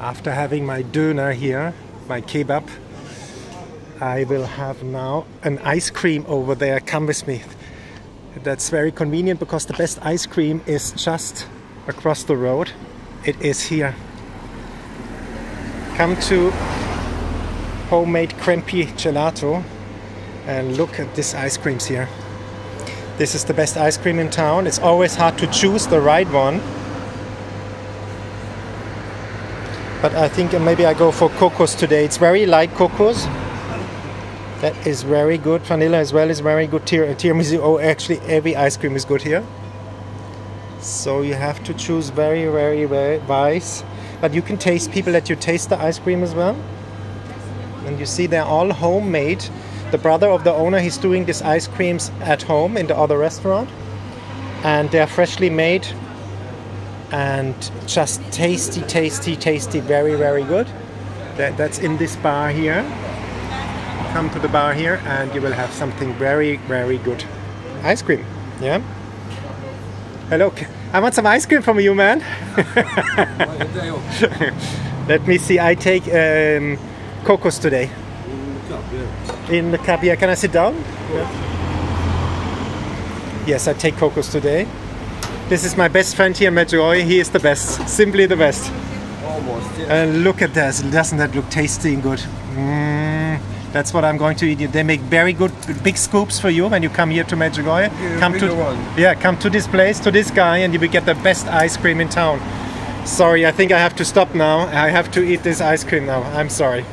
After having my döner here, my kebab, I will have now an ice cream over there. Come with me. That's very convenient because the best ice cream is just across the road. It is here. Come to Homemade Crempi Gelato and look at these ice creams here. This is the best ice cream in town. It's always hard to choose the right one. But I think maybe I go for Kokos today. It's very light Kokos. That is very good. Vanilla as well is very good. Tiramisu, oh actually every ice cream is good here. So you have to choose very wise. But you can taste, people let you taste the ice cream as well. And you see they're all homemade. The brother of the owner, he's doing these ice creams at home in the other restaurant. And they're freshly made. And just tasty, very good. That's in this bar here. Come to the bar here and you will have something very good. Ice cream, yeah? Hello, I want some ice cream from you, man. Let me see, I take Kokos today. In the cup, yeah. Can I sit down? Yeah. Yes, I take Kokos today. This is my best friend here in Medjugorje. He is the best, simply the best. Almost, yes. And look at this. Doesn't that look tasty and good? That's what I'm going to eat. They make very good big scoops for you when you come here to Medjugorje. Come to this place, to this guy, and you will get the best ice cream in town. Sorry, I think I have to stop now. I have to eat this ice cream now. I'm sorry.